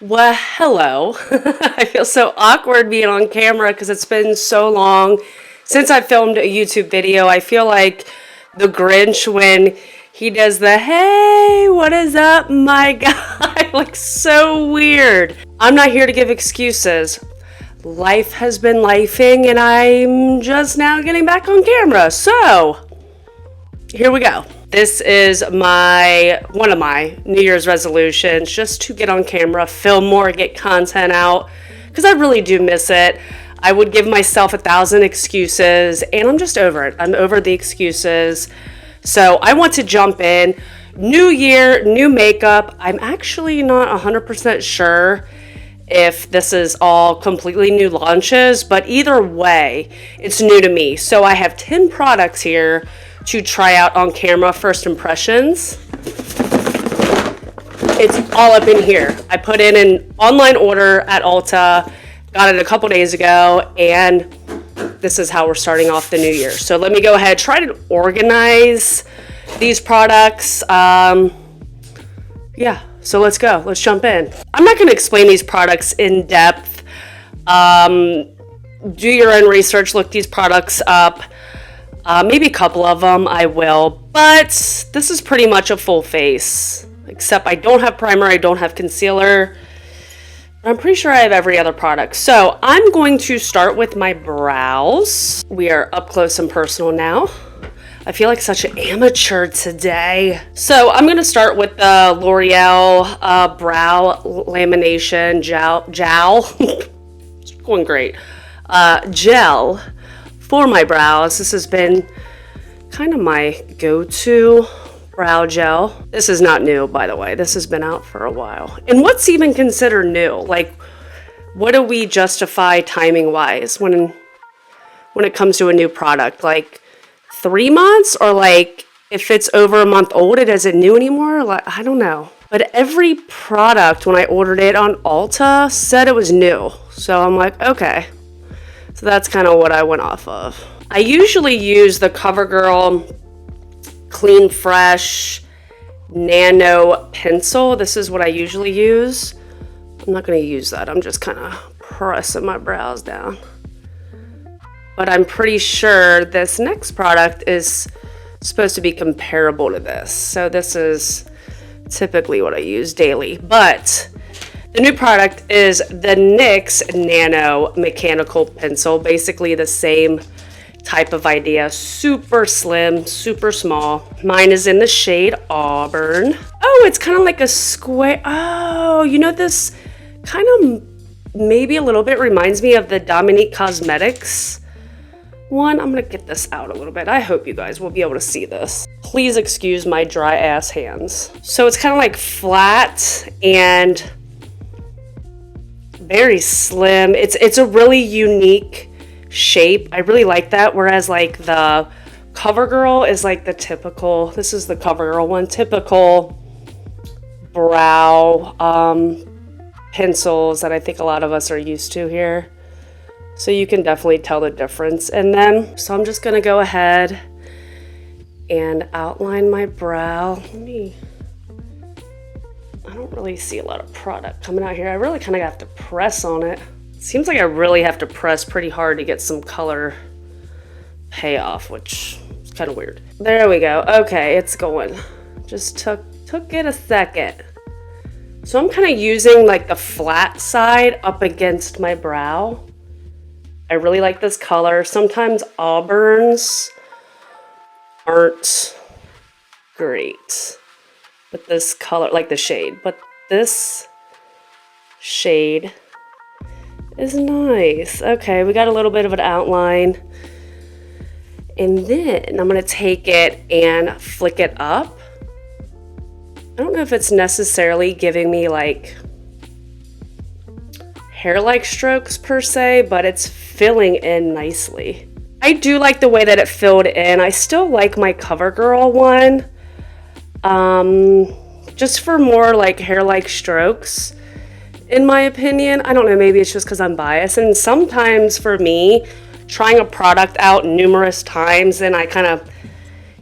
Well, hello. I feel so awkward being on camera because it's been so long since I filmed a YouTube video. I feel like the Grinch when he does the "Hey, what is up, my guy?" Like so weird. I'm not here to give excuses. Life has been lifing and I'm just now getting back on camera. So, here we go. This is one of my New Year's resolutions, just to get on camera, film more, get content out, because I really do miss it. I would give myself 1,000 excuses, and I'm just over it. I'm over the excuses. So I want to jump in. New year, new makeup. I'm actually not 100% sure if this is all completely new launches, but either way, it's new to me. So I have 10 products here to try out on camera, first impressions. It's all up in here. I put in an online order at Ulta, got it a couple days ago, and this is how we're starting off the new year. So let me go ahead, try to organize these products. Yeah, so let's go. Let's jump in. I'm not going to explain these products in depth. Do your own research, look these products up. Maybe a couple of them I will, but this is pretty much a full face, except I don't have primer, I don't have concealer. I'm pretty sure I have every other product. So I'm going to start with my brows. We are up close and personal now. I feel like such an amateur today. So I'm going to start with the L'Oreal Brow Lamination Gel. It's going great. Gel. For my brows, this has been kind of my go-to brow gel. This is not new, by the way. This has been out for a while. And what's even considered new? Like, what do we justify timing-wise when it comes to a new product? Like 3 months? Or like if it's over a month old, it isn't new anymore? Like, I don't know. But every product when I ordered it on Ulta said it was new. So I'm like, okay. So that's kind of what I went off of. I usually use the CoverGirl Clean Fresh Nano Pencil. This is what I usually use. I'm not going to use that. I'm just kind of pressing my brows down. But I'm pretty sure this next product is supposed to be comparable to this. So this is typically what I use daily. But the new product is the NYX Nano Mechanical Pencil. Basically the same type of idea. Super slim, super small. Mine is in the shade Auburn. Oh, it's kind of like a square. Oh, you know, this kind of maybe a little bit reminds me of the Dominique Cosmetics one. I'm going to get this out a little bit. I hope you guys will be able to see this. Please excuse my dry ass hands. So it's kind of like flat and very slim. It's a really unique shape. I really like that. Whereas like the CoverGirl is like the typical, this is the CoverGirl one, typical brow pencils that I think a lot of us are used to here. So you can definitely tell the difference in them. So I'm just gonna go ahead and outline my brow. I don't really see a lot of product coming out here. I really kind of have to press on it. Seems like I really have to press pretty hard to get some color payoff, which is kind of weird. There we go. Okay, it's going. Just took it a second. So I'm kind of using like the flat side up against my brow. I really like this color. Sometimes Auburns aren't great. But this color, like the shade, but this shade is nice. Okay, we got a little bit of an outline. And then I'm gonna take it and flick it up. I don't know if it's necessarily giving me like hair-like strokes per se, but it's filling in nicely. I do like the way that it filled in. I still like my CoverGirl one. Just for more like hair-like strokes, in my opinion. I don't know, maybe it's just because I'm biased. And sometimes for me, trying a product out numerous times, then I kind of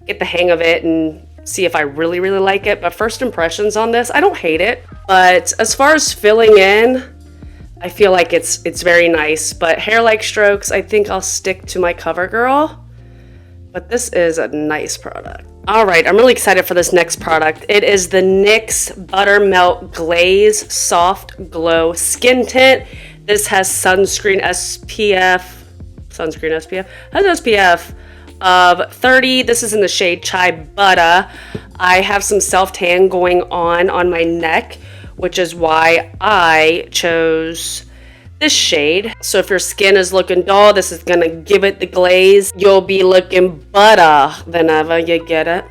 get the hang of it and see if I really, really like it. But first impressions on this, I don't hate it. But as far as filling in, I feel like it's very nice. But hair-like strokes, I think I'll stick to my CoverGirl. But this is a nice product. All right, I'm really excited for this next product. It is the NYX Buttermelt Glaze Soft Glow Skin Tint. This has sunscreen SPF of 30. This is in the shade Chai Butter. I have some self-tan going on my neck, which is why I chose this shade. So if your skin is looking dull, this is gonna give it the glaze. You'll be looking butter whenever you get it.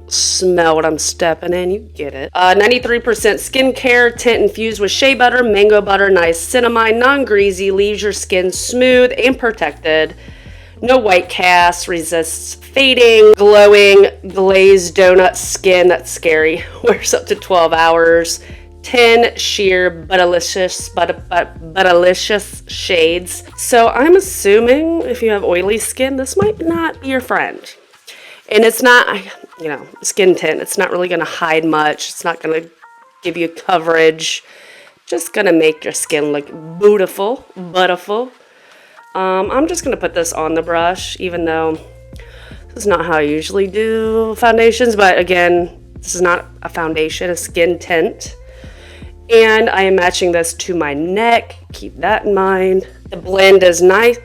Smell what I'm stepping in, you get it. 93% skincare, tint infused with shea butter, mango butter, niacinamide, non-greasy, leaves your skin smooth and protected. No white cast, resists fading, glowing, glazed donut skin, that's scary, wears up to 12 hours. 10 sheer butterlicious shades. So I'm assuming if you have oily skin, this might not be your friend. And it's not, you know, skin tint. It's not really going to hide much. It's not going to give you coverage. Just going to make your skin look beautiful, butterful. I'm just going to put this on the brush, even though this is not how I usually do foundations. But again, this is not a foundation, a skin tint. And I am matching this to my neck. Keep that in mind. The blend is nice.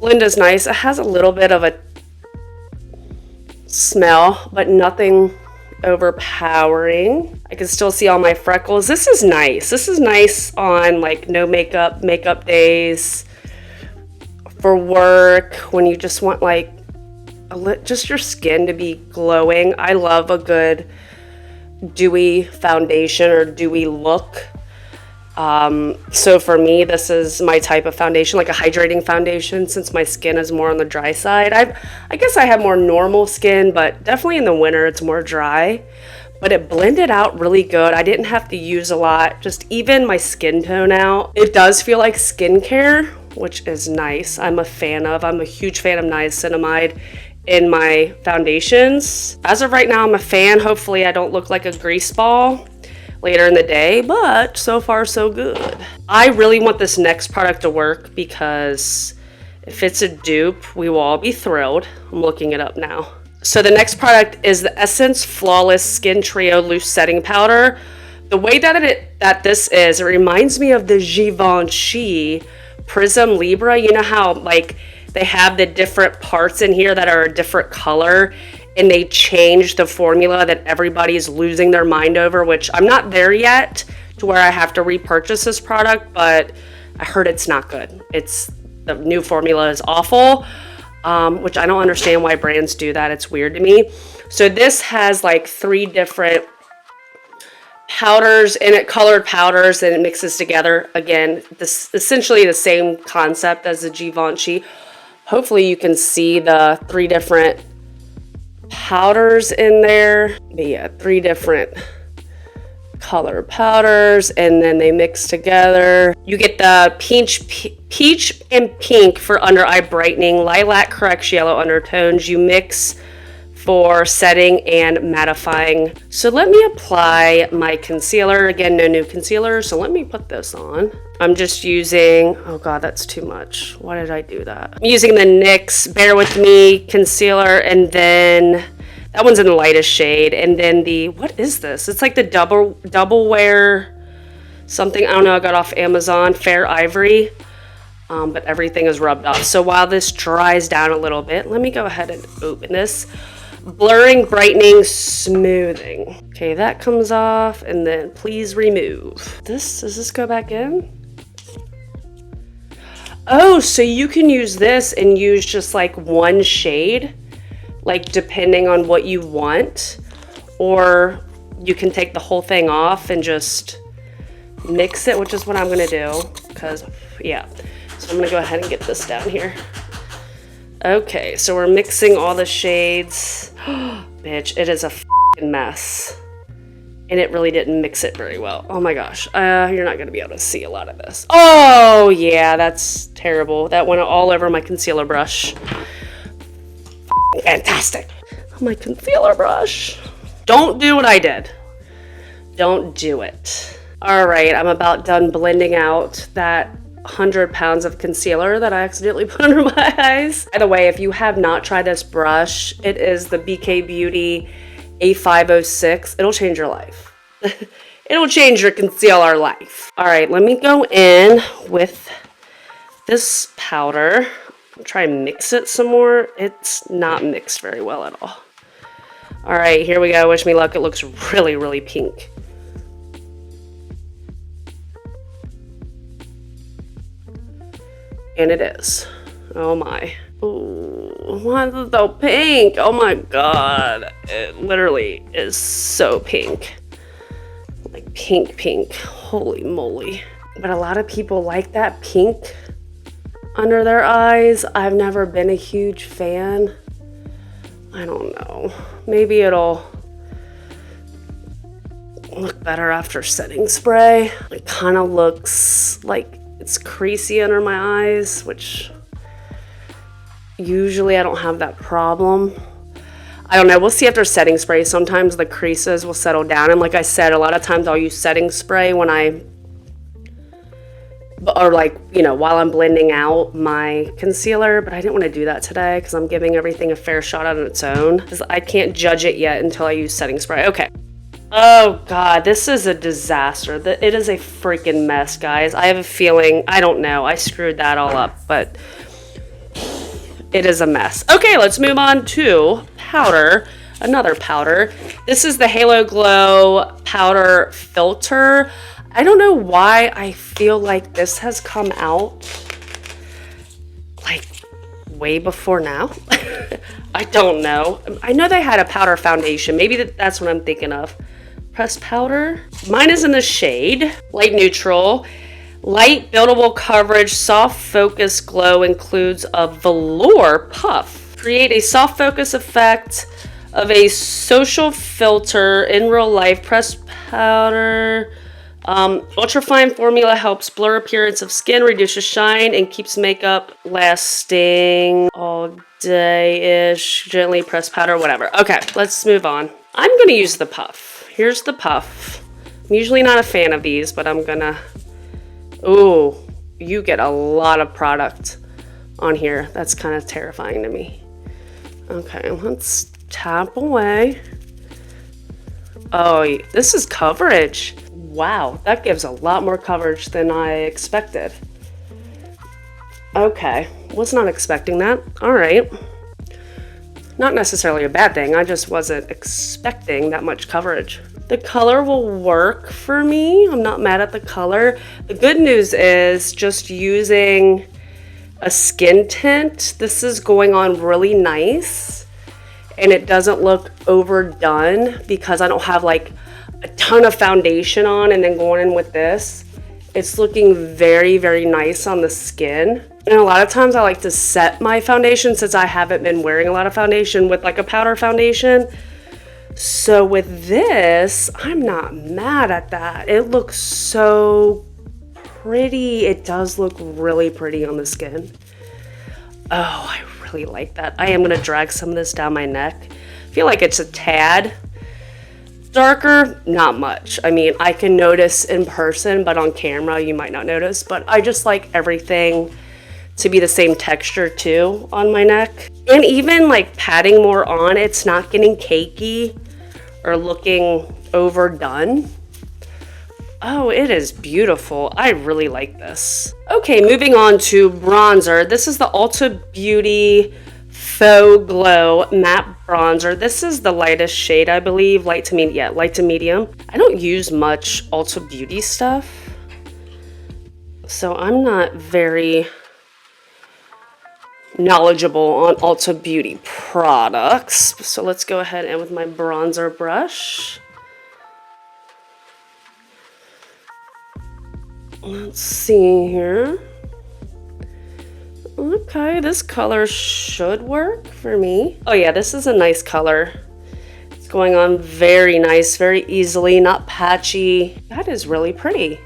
It has a little bit of a smell, but nothing overpowering. I can still see all my freckles. This is nice. This is nice on like no makeup days, for work, when you just want like just your skin to be glowing. I love a good dewy foundation or dewy look. So for me, this is my type of foundation, like a hydrating foundation, since my skin is more on the dry side. I guess I have more normal skin, but definitely in the winter it's more dry. But it blended out really good. I didn't have to use a lot, just even my skin tone out. It does feel like skincare, which is nice. I'm a huge fan of niacinamide in my foundations. As of right now, I'm a fan. Hopefully I don't look like a grease ball later in the day, but so far so good. I really want this next product to work because if it's a dupe, we will all be thrilled. I'm looking it up now. So the next product is the Essence Flawless Skin Trio Loose Setting Powder. The way that this is, it reminds me of the Givenchy Prism Libra. You know how like they have the different parts in here that are a different color, and they change the formula that everybody's losing their mind over, which I'm not there yet to where I have to repurchase this product, but I heard it's not good. The new formula is awful, which I don't understand why brands do that. It's weird to me. So this has like 3 different powders in it, colored powders, and it mixes together. Again, this essentially the same concept as the Givenchy. Hopefully you can see the 3 different powders in there. But yeah, 3 different color powders, and then they mix together. You get the peach and pink for under eye brightening, lilac corrects yellow undertones. You mix for setting and mattifying. So let me apply my concealer. Again, no new concealer, so let me put this on. I'm just using, oh god, that's too much. Why did I do that? I'm using the NYX Bear With Me concealer, and then that one's in the lightest shade. And then what is this? It's like the double wear something. I don't know, I got off Amazon, Fair Ivory. But everything is rubbed off. So while this dries down a little bit, let me go ahead and open this. Blurring, brightening, smoothing. Okay, that comes off, and then please remove. Does this go back in? Oh, so you can use this and use just like one shade, like depending on what you want, or you can take the whole thing off and just mix it, which is what I'm gonna do, because yeah. So I'm gonna go ahead and get this down here. Okay, so we're mixing all the shades. Bitch, it is a f***ing mess. And it really didn't mix it very well. Oh my gosh, you're not gonna be able to see a lot of this. Oh yeah, that's terrible. That went all over my concealer brush. Fantastic. My concealer brush. Don't do what I did. don't do it. All right, I'm about done blending out that 100 pounds of concealer that I accidentally put under my eyes. By the way, if you have not tried this brush, it is the BK Beauty A506. It'll change your life. It'll change your concealer life. All right, let me go in with this powder. I'll try and mix it some more. It's not mixed very well at all. All right, here we go. Wish me luck. It looks really, really pink. And it is. Oh my. Ooh, why is it so pink? Oh my god. It literally is so pink. Like pink, pink. Holy moly. But a lot of people like that pink under their eyes. I've never been a huge fan. I don't know. Maybe it'll look better after setting spray. It kind of looks like it's creasy under my eyes, which usually I don't have that problem. I don't know. We'll see after setting spray. Sometimes the creases will settle down. And like I said, a lot of times I'll use setting spray when or like, you know, while I'm blending out my concealer, but I didn't want to do that today because I'm giving everything a fair shot on its own. Because I can't judge it yet until I use setting spray. Okay. Oh god, this is a disaster. It is a freaking mess, guys. I have a feeling, I don't know, I screwed that all up, but it is a mess. Okay, let's move on to powder. Another powder. This is the Halo Glow Powder Filter. I don't know why I feel like this has come out like way before now. I don't know. I know they had a powder foundation. Maybe that's what I'm thinking of. Pressed powder. Mine is in the shade Light Neutral. Light buildable coverage, soft focus glow includes a velour puff. Create a soft focus effect of a social filter in real life. Pressed powder. Ultrafine formula helps blur appearance of skin, reduces shine, and keeps makeup lasting all day-ish. Gently pressed powder, whatever. Okay, let's move on. I'm going to use the puff. Here's the puff. I'm usually not a fan of these, but I'm gonna... Ooh, you get a lot of product on here. That's kind of terrifying to me. Okay, let's tap away. Oh, this is coverage. Wow, that gives a lot more coverage than I expected. Okay, was not expecting that. All right. Not necessarily a bad thing, I just wasn't expecting that much coverage. The color will work for me. I'm not mad at the color. The good news is just using a skin tint, this is going on really nice. And it doesn't look overdone because I don't have like a ton of foundation on and then going in with this. It's looking very, very nice on the skin. And a lot of times I like to set my foundation since I haven't been wearing a lot of foundation with like a powder foundation. So with this, I'm not mad at that. It looks so pretty. It does look really pretty on the skin. Oh, I really like that. I am gonna drag some of this down my neck. I feel like it's a tad darker, not much. I mean, I can notice in person, but on camera you might not notice. But I just like everything to be the same texture too on my neck. And even like patting more on, it's not getting cakey or looking overdone. Oh, it is beautiful. I really like this. Okay, moving on to bronzer. This is the Ulta Beauty Faux Glow Matte Bronzer. This is the lightest shade, I believe. Light to medium. I don't use much Ulta Beauty stuff, so I'm not very knowledgeable on Ulta Beauty products. So let's go ahead and with my bronzer brush. Let's see here. Okay, this color should work for me. Oh yeah, this is a nice color. It's going on very nice, very easily, not patchy. That is really pretty.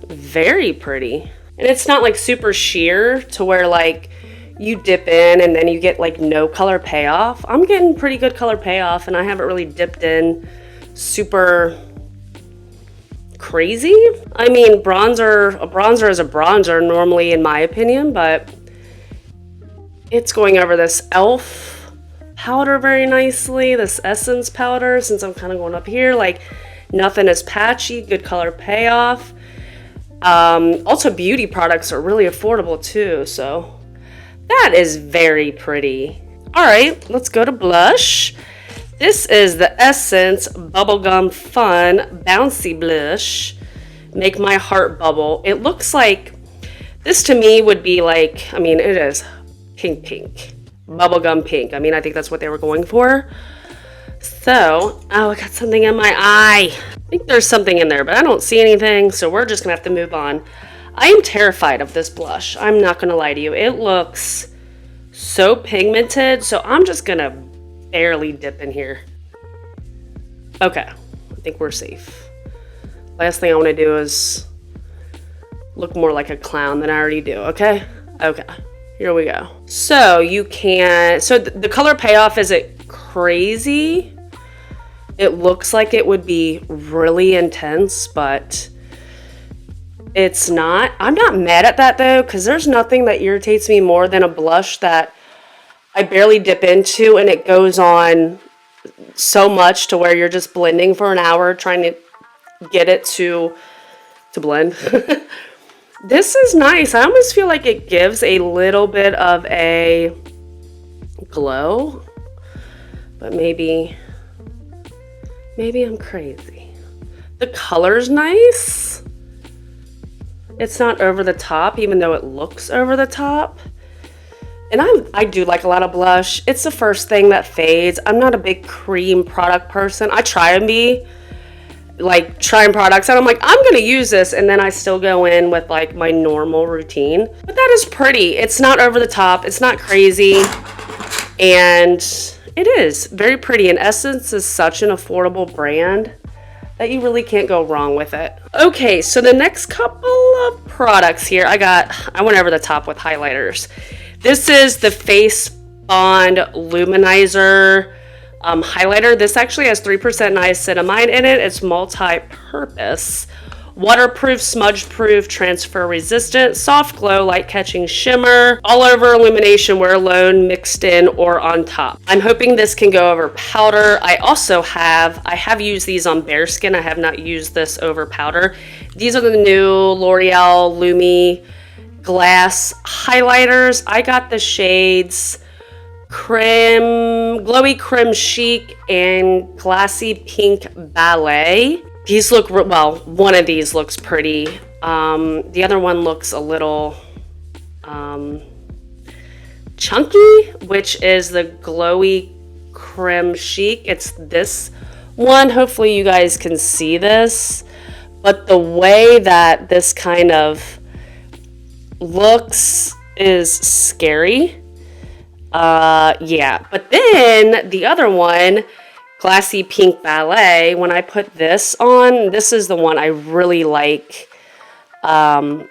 Very pretty. And it's not like super sheer to where like you dip in and then you get like no color payoff. I'm getting pretty good color payoff and I haven't really dipped in super crazy. I mean, a bronzer is a bronzer normally in my opinion, but it's going over this e.l.f. powder very nicely, this Essence powder, since I'm kind of going up here, like nothing is patchy, good color payoff. Ulta Beauty products are really affordable too, so that is very pretty. All right, let's go to blush. This is the Essence Bubblegum Fun Bouncy Blush. Make My Heart Bubble. It looks like, this to me would be like, I mean, it is pink. Bubblegum pink. I mean, I think that's what they were going for. So, oh, I got something in my eye. I think there's something in there, but I don't see anything, so we're just gonna have to move on. I am terrified of this blush. I'm not gonna lie to you. It looks so pigmented, so I'm just gonna barely dip in here. Okay, I think we're safe. Last thing I wanna do is look more like a clown than I already do, okay? Okay, here we go. So you can, so the color payoff isn't crazy. It looks like it would be really intense, but it's not. I'm not mad at that though, because there's nothing that irritates me more than a blush that I barely dip into and it goes on so much to where you're just blending for an hour trying to get it to blend. This is nice. I almost feel like it gives a little bit of a glow, but maybe I'm crazy. The color's nice. It's not over the top, even though it looks over the top. And I do like a lot of blush. It's the first thing that fades. I'm not a big cream product person. I try and be, like, trying products, and I'm like, I'm gonna use this, and then I still go in with like my normal routine. But that is pretty. It's not over the top. It's not crazy. And it is very pretty, and Essence is such an affordable brand that you really can't go wrong with it. Okay, so the next couple of products here, I went over the top with highlighters. This is the Face Bond Luminizer highlighter. This actually has 3% niacinamide in it. It's multi-purpose. Waterproof, smudge-proof, transfer-resistant, soft glow, light-catching shimmer, all-over illumination where alone, mixed in, or on top. I'm hoping this can go over powder. I have used these on bare skin. I have not used this over powder. These are the new L'Oreal Lumi Glass highlighters. I got the shades Glowy Creme Chic and Glassy Pink Ballet. These look, well, one of these looks pretty. The other one looks a little chunky, which is the Glowy Creme Chic. It's this one. Hopefully you guys can see this. But the way that this kind of looks is scary. Yeah. But then the other one, Glassy Pink Ballet, when I put this on, this is the one I really like on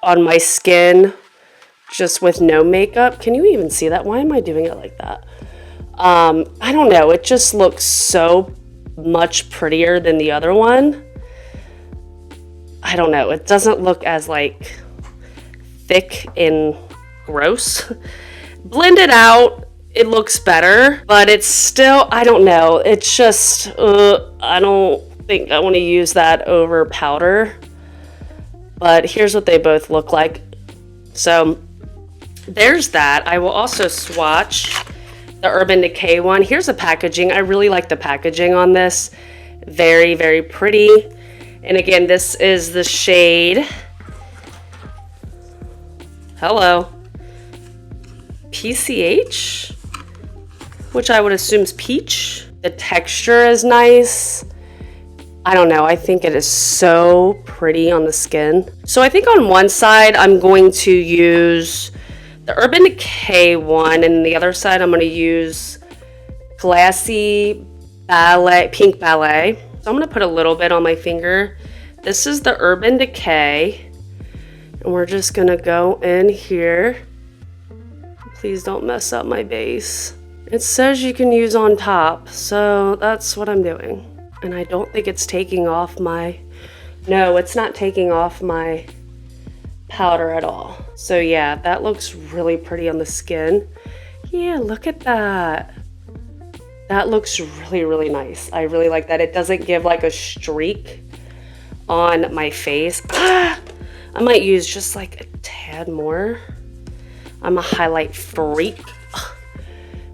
my skin, just with no makeup. Can you even see that? Why am I doing it like that? I don't know. It just looks so much prettier than the other one. I don't know. It doesn't look as like thick and gross. Blended out, it looks better, but it's still, I don't know. It's just, I don't think I want to use that over powder. But here's what they both look like. So there's that. I will also swatch the Urban Decay one. Here's the packaging. I really like the packaging on this. Very, very pretty. And again, this is the shade, hello, PCH, which I would assume is peach. The texture is nice. I don't know. I think it is so pretty on the skin. So I think on one side, I'm going to use the Urban Decay one, and the other side, I'm going to use Glassy Ballet, Pink Ballet. So I'm going to put a little bit on my finger. This is the Urban Decay, and we're just going to go in here. Please don't mess up my base. It says you can use on top, so that's what I'm doing. And I don't think it's taking off my No, it's not taking off my powder at all. So yeah, that looks really pretty on the skin. Yeah, look at that. That looks really, really nice. I really like that. It doesn't give like a streak on my face. I might use just like a tad more. I'm a highlight freak.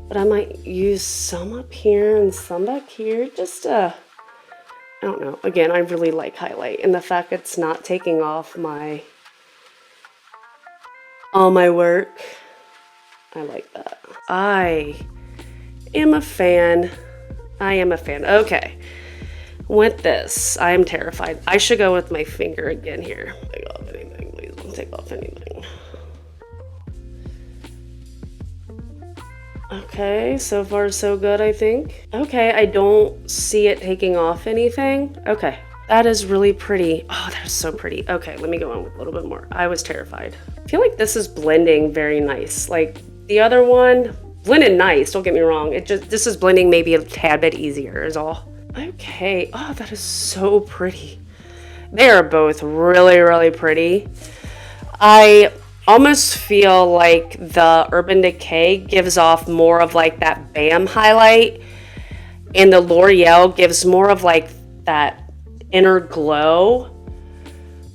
But I might use some up here and some back here. Just, I don't know. Again, I really like highlight. And the fact it's not taking off all my work. I like that. I am a fan. Okay. With this, I am terrified. I should go with my finger again here. Take off anything, please don't take off anything. Okay, so far so good, I think. Okay, I don't see it taking off anything. Okay, that is really pretty. Oh, that is so pretty. Okay, let me go on with a little bit more. I was terrified. I feel like this is blending very nice. Like the other one, blended nice, don't get me wrong. This is blending maybe a tad bit easier is all. Okay, oh, that is so pretty. They are both really, really pretty. I almost feel like the Urban Decay gives off more of like that BAM highlight, and the L'Oreal gives more of like that inner glow,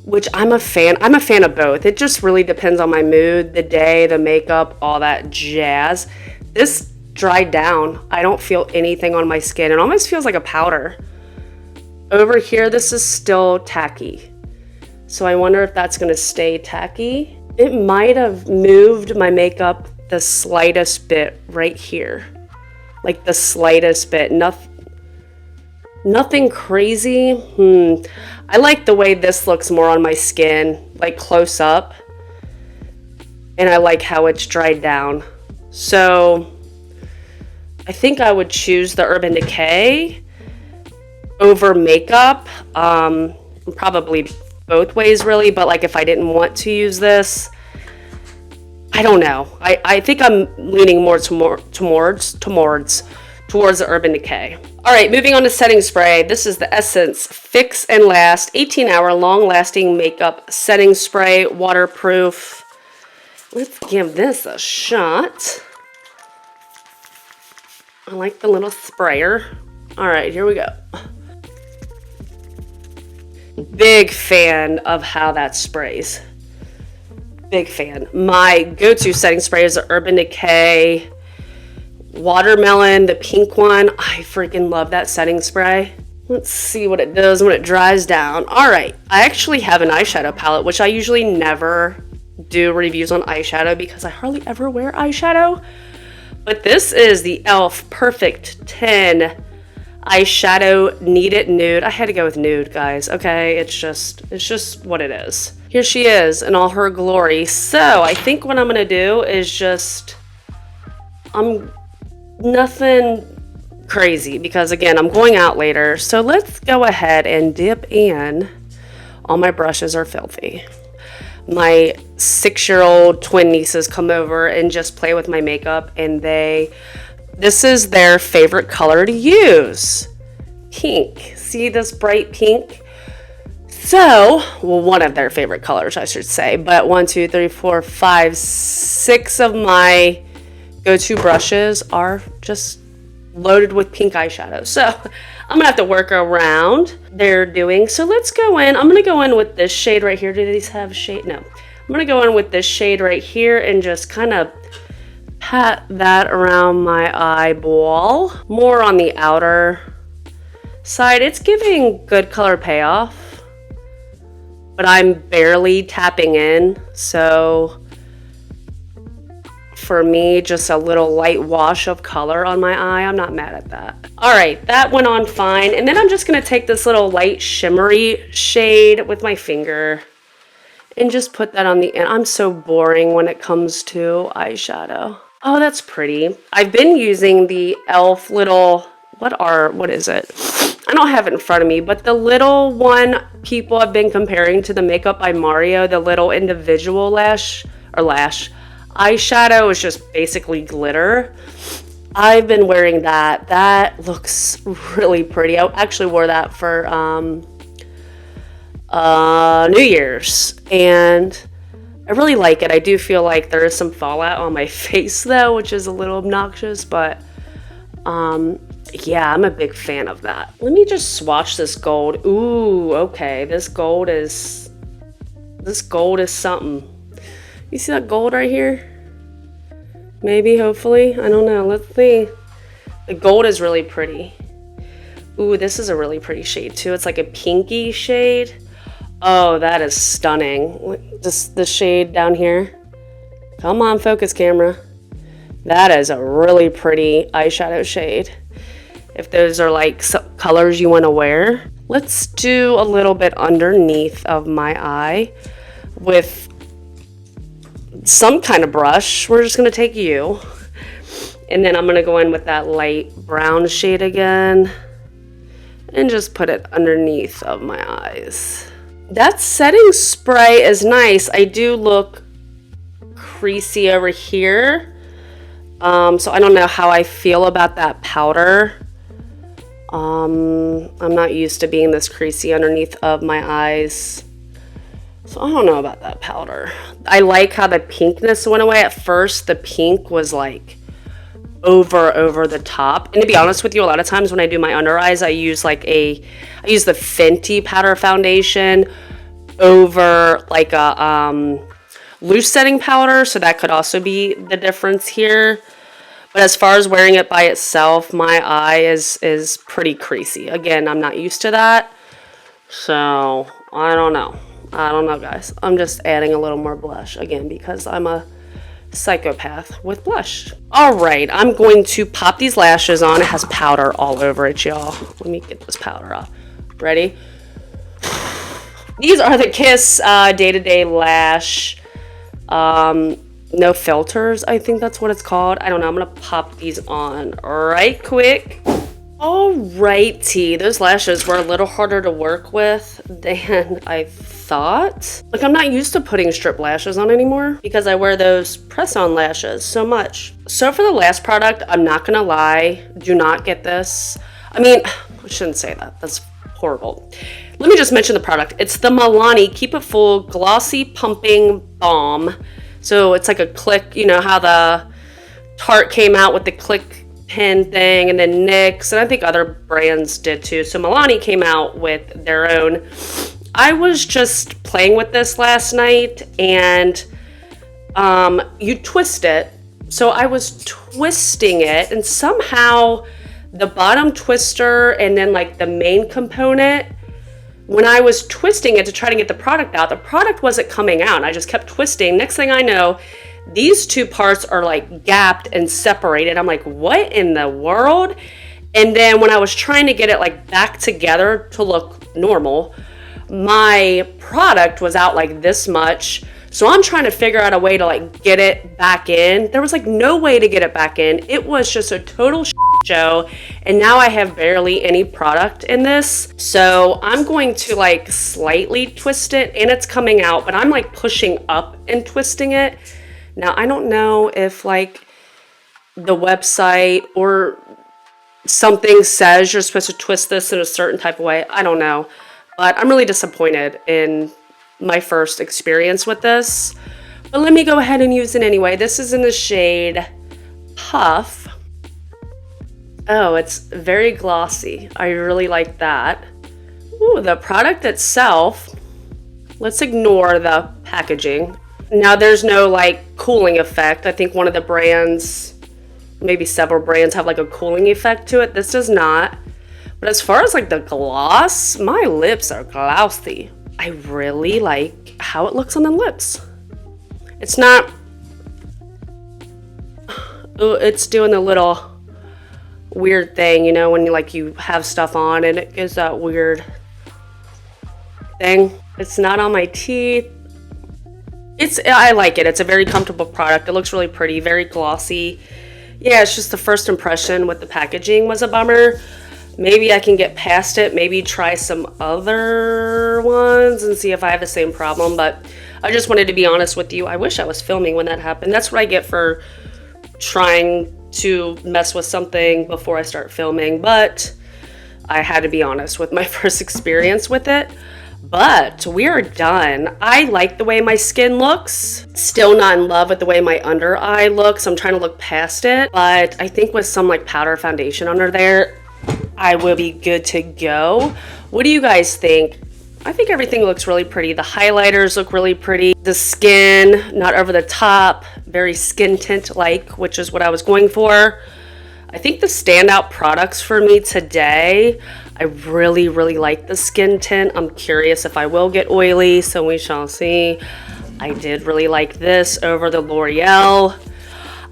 which I'm a fan. I'm a fan of both. It just really depends on my mood, the day, the makeup, all that jazz. This dried down. I don't feel anything on my skin. It almost feels like a powder. Over here, this is still tacky. So I wonder if that's gonna stay tacky. It might have moved my makeup the slightest bit right here. Like the slightest bit. Nothing crazy. I like the way this looks more on my skin, like close up. And I like how it's dried down. So I think I would choose the Urban Decay over makeup. Probably both ways really, but like if I didn't want to use this, I don't know. I think I'm leaning more towards the Urban Decay. All right, moving on to setting spray. This is the Essence Fix and Last 18-hour long-lasting makeup setting spray, waterproof. Let's give this a shot. I like the little sprayer. All right, here we go. Big fan of how that sprays. Big fan. My go-to setting spray is the Urban Decay Watermelon, the pink one. I freaking love that setting spray. Let's see what it does when it dries down. All right, I actually have an eyeshadow palette, which I usually never do reviews on eyeshadow because I hardly ever wear eyeshadow. But this is the e.l.f. Perfect 10 eyeshadow Kneaded Nude. I had to go with nude, guys. Okay, it's just what it is. Here she is in all her glory. So I think what I'm gonna do is just, nothing crazy because again, I'm going out later. So let's go ahead and dip in. All my brushes are filthy. My 6-year-old twin nieces come over and just play with my makeup, and this is their favorite color to use. Pink. See this bright pink? So, well, one of their favorite colors, I should say. But 1, 2, 3, 4, 5, 6 of my go-to brushes are just loaded with pink eyeshadow. So, I'm going to have to work around they're doing. So, let's go in. I'm going to go in with this shade right here. Do these have shade? No. I'm going to go in with this shade right here and just kind of pat that around my eyeball. More on the outer side. It's giving good color payoff, but I'm barely tapping in. So for me, just a little light wash of color on my eye. I'm not mad at that. All right, that went on fine. And then I'm just gonna take this little light shimmery shade with my finger and just put that on the end. I'm so boring when it comes to eyeshadow. Oh, that's pretty. I've been using the e.l.f. little, what is it? I don't have it in front of me, but the little one people have been comparing to the Makeup by Mario, the little individual lash eyeshadow is just basically glitter. I've been wearing that. That looks really pretty. I actually wore that for New Year's, and I really like it. I do feel like there is some fallout on my face though, which is a little obnoxious, but yeah, I'm a big fan of that. Let me just swatch this gold. Ooh, okay, this gold is something. You see that gold right here? Maybe, hopefully, I don't know. Let's see. The gold is really pretty. Ooh, this is a really pretty shade too. It's like a pinky shade. Oh, that is stunning. Just the shade down here. Come on, focus camera. That is a really pretty eyeshadow shade. If those are like colors you want to wear. Let's do a little bit underneath of my eye with some kind of brush. We're just going to take you. And then I'm going to go in with that light brown shade again. And just put it underneath of my eyes. That setting spray is nice. I do look creasy over here. So I don't know how I feel about that powder. I'm not used to being this creasy underneath of my eyes. So I don't know about that powder. I like how the pinkness went away. At first, the pink was like over the top. And to be honest with you, a lot of times when I do my under eyes, I use the Fenty powder foundation over like a loose setting powder. So that could also be the difference here. But as far as wearing it by itself, my eye is pretty creasy. Again, I'm not used to that. So, I don't know. I don't know, guys. I'm just adding a little more blush, again, because I'm a psychopath with blush. All right, I'm going to pop these lashes on. It has powder all over it, y'all. Let me get this powder off. Ready? These are the Kiss Day-to-Day Lash. No filters, I think that's what it's called. I don't know. I'm gonna pop these on right quick. Alrighty, those lashes were a little harder to work with than I thought. Like, I'm not used to putting strip lashes on anymore because I wear those press-on lashes so much. So for the last product, I'm not gonna lie, do not get this. I mean, I shouldn't say that. That's horrible. Let me just mention the product. It's the Milani Keep It Full Glossy Pumping Balm. So it's like a click, you know how the Tarte came out with the click pen thing, and then NYX, and I think other brands did too. So Milani came out with their own. I was just playing with this last night, and you twist it. So I was twisting it, and somehow the bottom twister and then like the main component, when I was twisting it to try to get the product out, the product wasn't coming out. I just kept twisting. Next thing I know, these two parts are like gapped and separated. I'm like, what in the world? And then when I was trying to get it like back together to look normal, my product was out like this much. So I'm trying to figure out a way to like get it back in. There was like no way to get it back in. It was just a total show, and now I have barely any product in this. So I'm going to like slightly twist it, and it's coming out, but I'm like pushing up and twisting it. Now I don't know if like the website or something says you're supposed to twist this in a certain type of way. I don't know, but I'm really disappointed in my first experience with this. But let me go ahead and use it anyway. This is in the shade Puff. Oh, it's very glossy. I really like that. Ooh, the product itself, let's ignore the packaging. Now there's no like cooling effect. I think one of the brands, maybe several brands, have like a cooling effect to it. This does not. But as far as like the gloss, my lips are glossy. I really like how it looks on the lips. It's not, ooh, it's doing a little weird thing, you know, when you have stuff on and it gives that weird thing. It's not on my teeth. I like it. It's a very comfortable product. It looks really pretty, very glossy. Yeah, it's just the first impression with the packaging was a bummer. Maybe I can get past it, maybe try some other ones and see if I have the same problem, but I just wanted to be honest with you. I wish I was filming when that happened. That's what I get for trying to mess with something before I start filming, but I had to be honest with my first experience with it. But we are done. I like the way my skin looks. Still not in love with the way my under eye looks. I'm trying to look past it. But I think with some like powder foundation under there, I will be good to go. What do you guys think? I think everything looks really pretty. The highlighters look really pretty. The skin, not over the top, very skin tint-like, which is what I was going for. I think the standout products for me today, I really, really like the skin tint. I'm curious if I will get oily, so we shall see. I did really like this over the L'Oreal.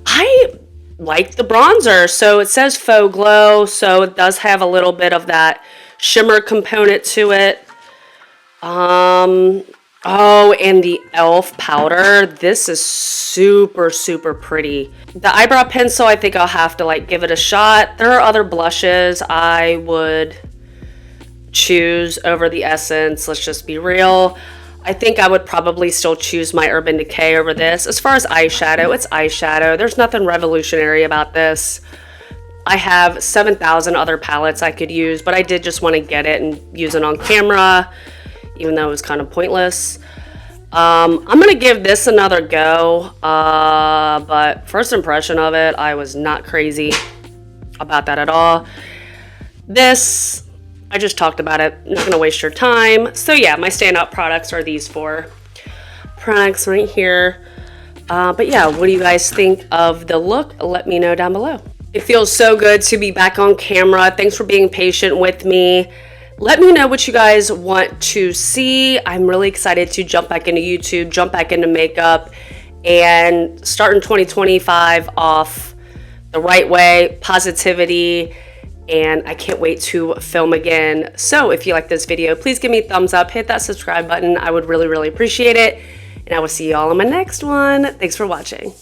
I like the bronzer. So it says Faux Glow, so it does have a little bit of that shimmer component to it. Oh, and the e.l.f. powder. This is super, super pretty. The eyebrow pencil, I think I'll have to like give it a shot. There are other blushes I would choose over the Essence. Let's just be real. I think I would probably still choose my Urban Decay over this. As far as eyeshadow, it's eyeshadow. There's nothing revolutionary about this. I have 7,000 other palettes I could use, but I did just want to get it and use it on camera, even though it was kind of pointless. I'm going to give this another go, but first impression of it, I was not crazy about that at all. This, I just talked about it. I'm not going to waste your time. So yeah, my standout products are these 4 products right here. But yeah, what do you guys think of the look? Let me know down below. It feels so good to be back on camera. Thanks for being patient with me. Let me know what you guys want to see. I'm really excited to jump back into YouTube, jump back into makeup, and start in 2025 off the right way, positivity, and I can't wait to film again. So if you like this video, please give me a thumbs up, hit that subscribe button. I would really, really appreciate it, and I will see you all in my next one. Thanks for watching.